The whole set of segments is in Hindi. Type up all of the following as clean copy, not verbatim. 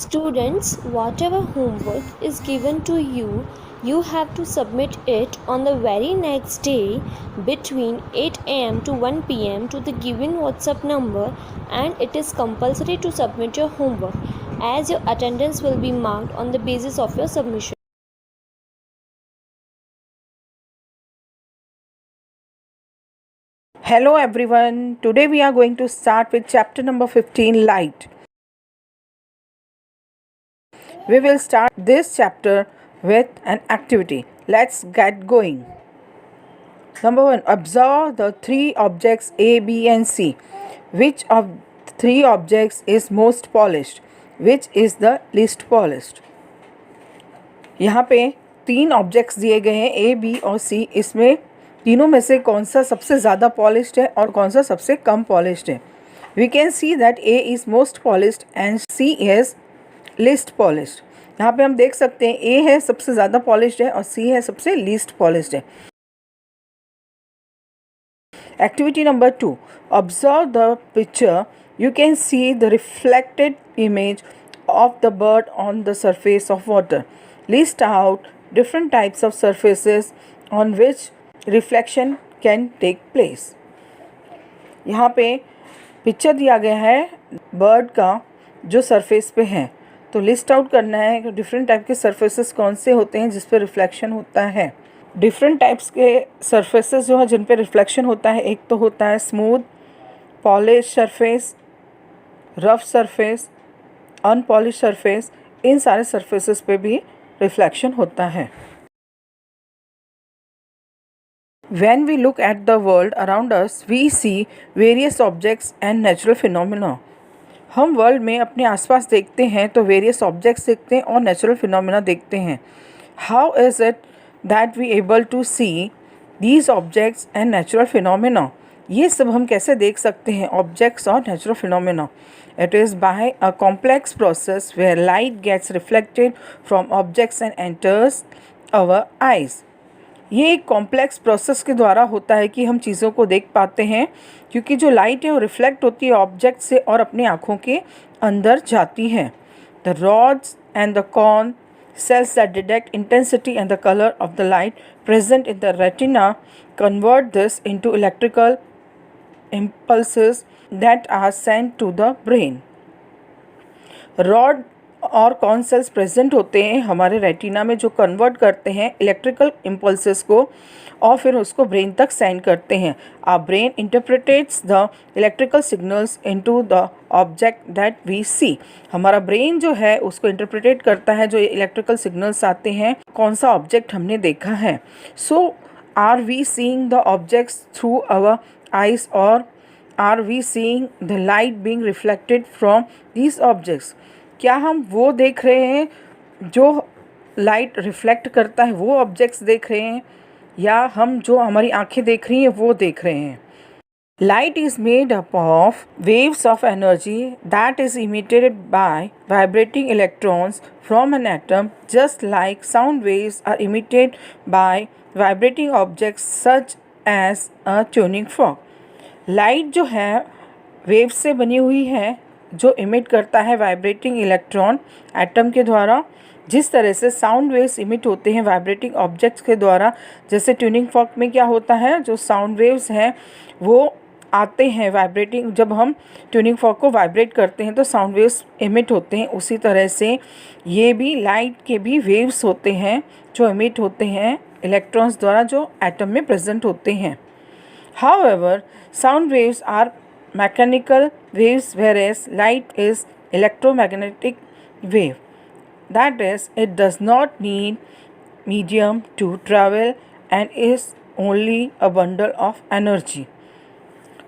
Students, whatever homework is given to you, you have to submit it on the very next day between 8 am to 1 pm to the given WhatsApp number, and it is compulsory to submit your homework as your attendance will be marked on the basis of your submission. Hello everyone, today we are going to start with chapter number 15, Light. We will start this chapter with an activity. Let's get going. Number 1. Observe the three objects A, B and C. Which of three objects is most polished? Which is the least polished? यहाँ पे तीन ऑब्जेक्ट्स दिए गए हैं A, B और C. इसमें तीनों में से कौन सा सबसे ज़्यादा पॉलिश्ड है और कौन सा सबसे कम पॉलिश्ड है? We can see that A is most polished and C is least polished. यहाँ पे हम देख सकते हैं A है सबसे ज़्यादा पॉलिश्ड है और C है सबसे लीस्ट पॉलिश्ड है. Activity number 2. Observe the picture. You can see the reflected image of the bird on the surface of water. List out different types of surfaces on which reflection can take place. यहाँ पे पिक्चर दिया गया है बर्ड का जो सरफेस पे है, तो लिस्ट आउट करना है कि डिफरेंट टाइप के सरफेसेस कौन से होते हैं जिस पे रिफ्लेक्शन होता है. डिफरेंट टाइप्स के सरफेसेस जो है जिन पे रिफ्लेक्शन होता है, एक तो होता है smooth, polish surface, rough surface, unpolish surface. इन सारे सरफेसेस पे भी रिफ्लेक्शन होता है. When we look at the world around us, we see various objects and natural phenomena. हम वर्ल्ड में अपने आसपास देखते हैं तो वेरियस ऑब्जेक्ट्स देखते हैं और नेचुरल फिनोमिना देखते हैं. How is it that we able to see these objects and natural phenomena? ये सब हम कैसे देख सकते हैं ऑब्जेक्ट्स और natural phenomena? It is by a complex process where light gets reflected from objects and enters our eyes. ये एक कॉम्प्लेक्स प्रोसेस के द्वारा होता है कि हम चीज़ों को देख पाते हैं, क्योंकि जो लाइट है वो रिफ्लेक्ट होती है ऑब्जेक्ट से और अपने आँखों के अंदर जाती है. The rods and the cone cells that detect intensity and the color of the light present in the retina convert this into electrical impulses that are sent to the brain. Rod और कॉन सेल्स प्रेजेंट होते हैं हमारे रेटिना में जो कन्वर्ट करते हैं इलेक्ट्रिकल इम्पल्सेस को और फिर उसको ब्रेन तक सेंड करते हैं. Our brain interprets the electrical signals into the object that we see. हमारा ब्रेन जो है उसको इंटरप्रेटेट करता है जो इलेक्ट्रिकल सिग्नल्स आते हैं कौन सा ऑब्जेक्ट हमने देखा है. So are we seeing the objects through our eyes और are we seeing the light being reflected from these objects? क्या हम वो देख रहे हैं जो लाइट रिफ्लेक्ट करता है वो ऑब्जेक्ट्स देख रहे हैं, या हम जो हमारी आंखें देख रही हैं वो देख रहे हैं? Light is made up of waves of energy that is emitted by vibrating electrons from an atom, just like sound waves are emitted by vibrating objects such as a tuning fork. Light जो है वेव्स से बनी हुई है जो इमिट करता है वाइब्रेटिंग इलेक्ट्रॉन एटम के द्वारा, जिस तरह से साउंड वेव्स इमिट होते हैं वाइब्रेटिंग ऑब्जेक्ट्स के द्वारा. जैसे ट्यूनिंग फॉर्क में क्या होता है, जो साउंड वेव्स हैं वो आते हैं वाइब्रेटिंग, जब हम ट्यूनिंग फॉर्क को वाइब्रेट करते हैं तो साउंड वेव्स इमिट होते हैं. उसी तरह से ये भी लाइट के भी वेव्स होते हैं जो इमिट होते हैं इलेक्ट्रॉन्स द्वारा जो एटम में प्रेजेंट होते हैं. However sound waves are mechanical waves whereas light is electromagnetic wave. That is, it does not need medium to travel and is only a bundle of energy.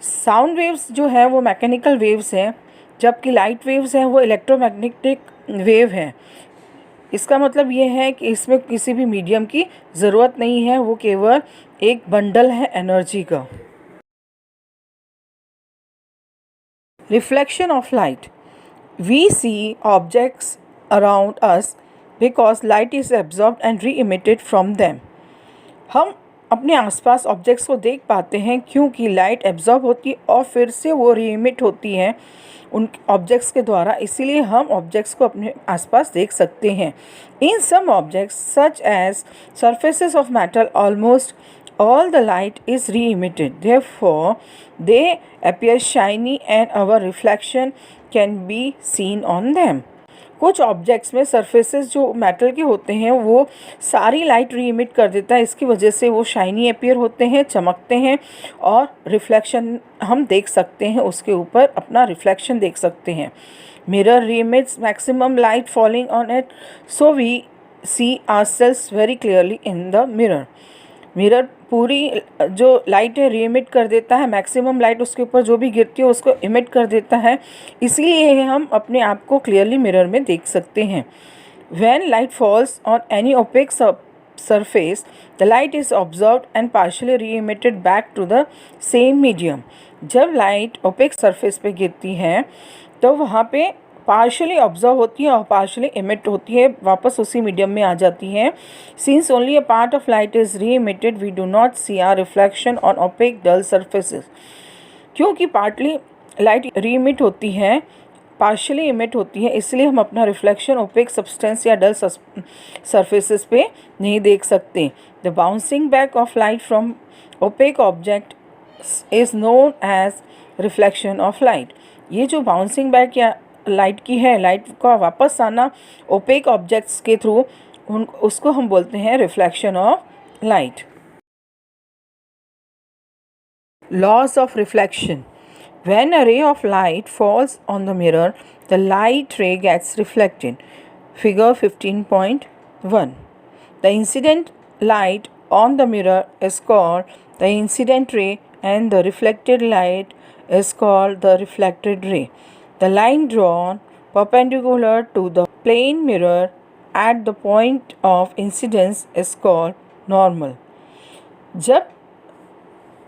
Sound waves जो है वो मैकेनिकल वेव्स हैं, जबकि लाइट वेव्स हैं वो इलेक्ट्रोमैग्नेटिक वेव है. इसका मतलब ये है कि इसमें किसी भी मीडियम की ज़रूरत नहीं है, वो केवल एक बंडल है एनर्जी का. Reflection of light. We see objects around us because light is absorbed and re-emitted from them. हम अपने आसपास ऑब्जेक्ट्स को देख पाते हैं क्योंकि लाइट एब्जॉर्ब होती है और फिर से वो रीइमिट होती है उन ऑब्जेक्ट्स के द्वारा, इसीलिए हम ऑब्जेक्ट्स को अपने आसपास देख सकते हैं। In some objects such as surfaces of metal almost all the light is re-emitted, therefore they appear shiny and our reflection can be seen on them। कुछ ऑब्जेक्ट्स में सरफेसेस जो मेटल के होते हैं वो सारी लाइट रीइमिट कर देता है, इसकी वजह से वो शाइनी अपीयर होते हैं, चमकते हैं और रिफ्लेक्शन हम देख सकते हैं, उसके ऊपर अपना रिफ्लेक्शन देख सकते हैं। Mirror reemits maximum light falling on it, so we see ourselves very clearly in the mirror. Mirror पूरी जो लाइट है रीइमिट कर देता है, मैक्सिमम लाइट उसके ऊपर जो भी गिरती है उसको इमिट कर देता है, इसीलिए हम अपने आप को क्लियरली मिरर में देख सकते हैं। When light falls on any opaque surface the light is observed and partially reemitted back to the same medium. जब लाइट ओपेक सरफेस पे गिरती है तो वहाँ पे पार्शियली ऑब्जर्व होती है और पार्शियली इमिट होती है, वापस उसी मीडियम में आ जाती है। Since only a part of light is re-emitted we do not see our reflection on opaque dull surfaces. क्योंकि पार्टली लाइट री इमिट होती है, पार्शियली इमिट होती है, इसलिए हम अपना रिफ्लेक्शन ओपेक सब्सटेंस या डल सरफेसेस पे नहीं देख सकते। The bouncing back of light from opaque object is known as reflection of light. ये जो बाउंसिंग बैक या लाइट की है, लाइट का वापस आना ओपेक ऑब्जेक्ट्स के थ्रू, उसको हम बोलते हैं reflection of light. Loss of reflection. When a ray of light falls on the mirror, the light ray gets reflected. Figure 15.1. The incident light on the mirror is called the incident ray and the reflected light is called the reflected ray. The line drawn perpendicular to the plane mirror at the point of incidence is called normal. जब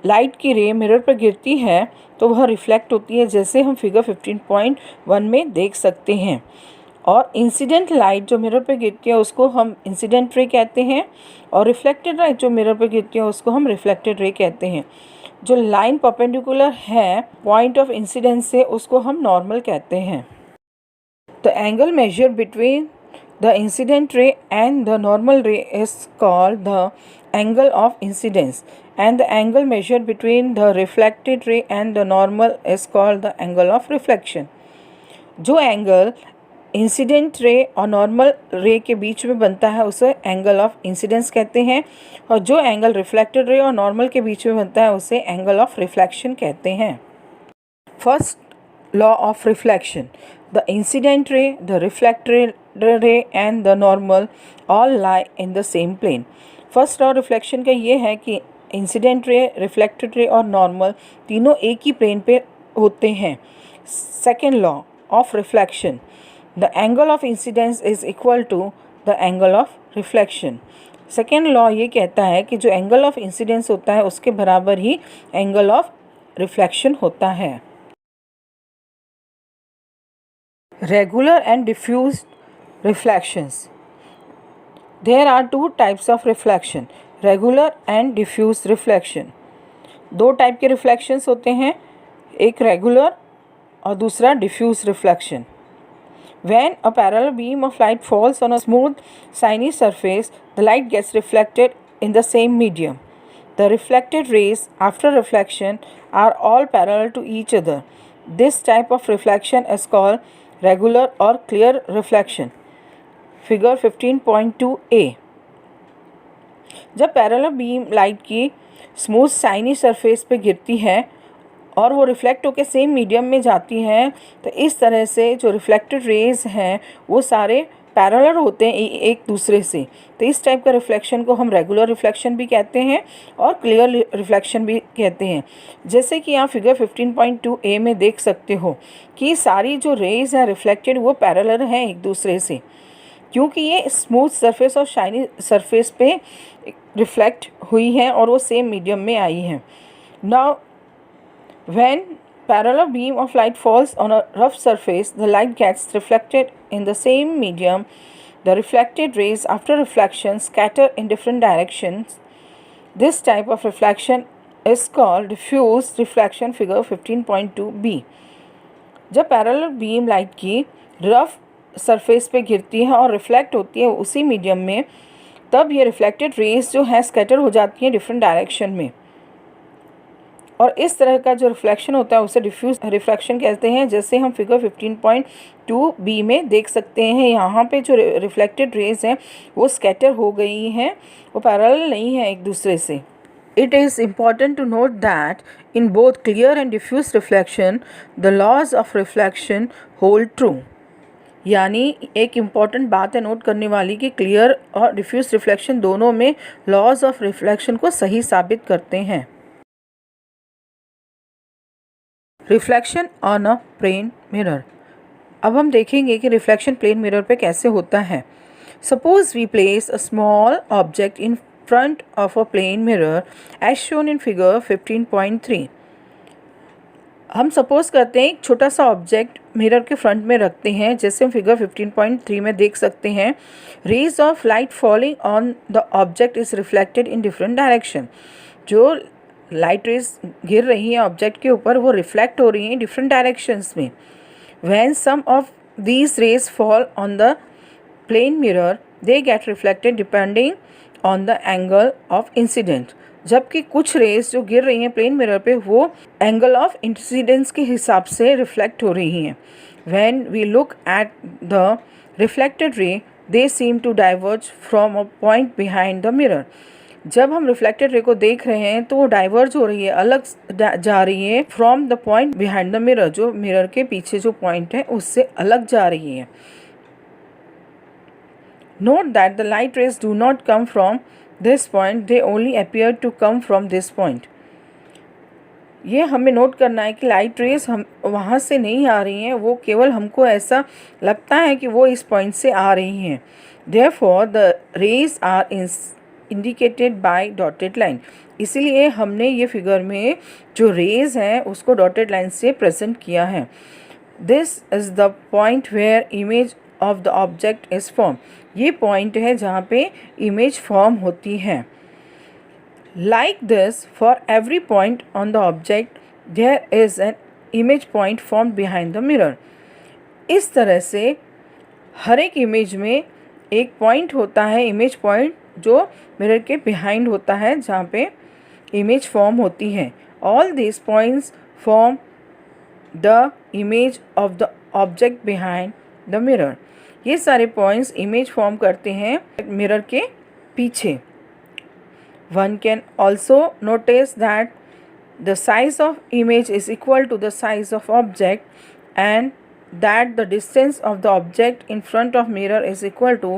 लाइट की रे मिरर पर गिरती है तो वह रिफ्लेक्ट होती है, जैसे हम फिगर 15.1 में देख सकते हैं। और इंसिडेंट लाइट जो मिरर पर गिरती है उसको हम इंसिडेंट रे कहते हैं और रिफ्लेक्टेड लाइट जो मिरर पर गिरती है उसको हम रिफ्लेक्टेड रे कहते हैं। जो लाइन परपेंडिकुलर है पॉइंट ऑफ इंसिडेंस से उसको हम नॉर्मल कहते हैं। The angle measure between the incident ray and the normal ray is called the angle of incidence, and the angle measured between the reflected ray and the normal is called the angle of reflection. जो एंगल इंसिडेंट रे और नॉर्मल रे के बीच में बनता है उसे एंगल ऑफ इंसिडेंस कहते हैं, और जो एंगल रिफ्लेक्टेड रे और नॉर्मल के बीच में बनता है उसे एंगल ऑफ रिफ्लेक्शन कहते हैं। First law of reflection. The incident ray, the reflected ray and the normal all lie in the same plane. First law reflection का ये है कि इंसिडेंट रे, रिफ्लेक्टेड रे और नॉर्मल तीनों एक ही प्लेन पे होते हैं। Second law of reflection. The angle of incidence is equal to the angle of reflection. Second law ये कहता है कि जो एंगल ऑफ इंसिडेंस होता है उसके बराबर ही एंगल ऑफ रिफ्लेक्शन होता है। Regular and diffuse reflections. There are two types of reflection, regular and diffuse reflection. दो टाइप के रिफ्लेक्शंस होते हैं, एक रेगुलर और दूसरा diffuse reflection. When a parallel beam of light falls on a smooth shiny surface, the light gets reflected in the same medium. The reflected rays after reflection are all parallel to each other. This type of reflection is called regular और क्लियर रिफ्लेक्शन। Figure 15.2a। जब पैरेलल बीम लाइट की स्मूथ शाइनी सरफेस पे गिरती है और वो रिफ्लेक्ट होकर सेम मीडियम में जाती है तो इस तरह से जो रिफ्लेक्टेड रेज हैं वो सारे पैरेलल होते हैं एक दूसरे से, तो इस टाइप का रिफ्लेक्शन को हम रेगुलर रिफ्लेक्शन भी कहते हैं और क्लियर रिफ्लेक्शन भी कहते हैं। जैसे कि आप फिगर 15.2a में देख सकते हो कि सारी जो रेज हैं रिफ्लेक्टेड वो पैरेलल हैं एक दूसरे से, क्योंकि ये स्मूथ सरफेस और शाइनी सरफेस पे रिफ्लेक्ट हुई हैं और वो सेम मीडियम में आई हैं। Now when parallel beam of light falls on a rough surface, the light gets reflected in the same medium. The reflected rays after reflection scatter in different directions. This type of reflection is called diffuse reflection, figure 15.2b. जब पैरेलल बीम लाइट की रफ सरफेस पे गिरती है और रिफ्लेक्ट होती है उसी मीडियम में, तब ये रिफ्लेक्टेड रेज जो है स्कैटर हो जाती हैं डिफरेंट डायरेक्शन में, और इस तरह का जो रिफ्लेक्शन होता है उसे डिफ्यूज रिफ्लेक्शन कहते हैं, जैसे हम फिगर 15.2b में देख सकते हैं। यहाँ पे जो रिफ्लेक्टेड रेज हैं वो स्कैटर हो गई हैं, वो पैरेलल नहीं है एक दूसरे से। It is important to note that in both clear and diffuse reflection, the laws of reflection hold true. यानी एक इम्पॉर्टेंट बात है नोट करने वाली कि क्लियर और डिफ्यूज रिफ्लेक्शन दोनों में लॉज ऑफ रिफ्लेक्शन को सही साबित करते हैं। Reflection on a plane mirror. अब हम देखेंगे कि रिफ्लेक्शन प्लेन मिरर पे कैसे होता है। Suppose we place a small object in front of a plane mirror as shown in figure 15.3। हम सपोज करते हैं एक छोटा सा ऑब्जेक्ट मिरर के फ्रंट में रखते हैं, जैसे हम फिगर 15.3 में देख सकते हैं। Rays of light falling on the object is reflected in different direction. जो लाइट रेज गिर रही हैं ऑब्जेक्ट के ऊपर वो रिफ्लेक्ट हो रही हैं डिफरेंट डायरेक्शंस में। When some of these rays fall on the plane mirror they get reflected depending on the angle of incident. जबकि कुछ रेज जो गिर रही हैं प्लेन मिरर पे वो एंगल ऑफ इंसिडेंस के हिसाब से रिफ्लेक्ट हो रही हैं। When we look at the reflected ray they seem to diverge from a point behind the mirror. जब हम रिफ्लेक्टेड रे को देख रहे हैं तो वो डाइवर्ज हो रही है, अलग जा रही है from the point behind the mirror, जो मिरर के पीछे जो पॉइंट है उससे अलग जा रही है। Note that the light rays do not come from this point, they only appear to come from this point. ये हमें नोट करना है कि लाइट रेज हम वहाँ से नहीं आ रही हैं, वो केवल हमको ऐसा लगता है कि वो इस पॉइंट से आ रही हैं। Therefore the rays are indicated by dotted line. इसीलिए हमने ये फिगर में जो रेज हैं उसको डॉटेड लाइन से प्रेजेंट किया है। This is the point where image of the object is form. ये पॉइंट है जहाँ पे इमेज फॉर्म होती है। Like this for every point on the object there is an image point form behind the mirror. इस तरह से हर एक इमेज में एक पॉइंट होता है, इमेज पॉइंट, जो मिरर के बिहाइंड होता है जहाँ पे इमेज फॉर्म होती है। All this points form the image of the object behind the mirror. ये सारे पॉइंट्स इमेज फॉर्म करते हैं मिरर के पीछे। One can also notice that the size of image is equal to the size of object and that the distance of the object in front of mirror is equal to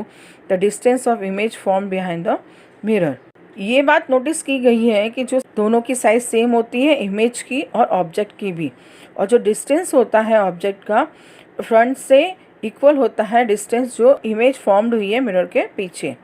the distance of image formed behind the mirror। ये बात नोटिस की गई है कि जो दोनों की साइज़ सेम होती है, इमेज की और ऑब्जेक्ट की भी, और जो डिस्टेंस होता है ऑब्जेक्ट का फ्रंट से इक्वल होता है डिस्टेंस जो इमेज फॉर्म्ड हुई है मिरर के पीछे।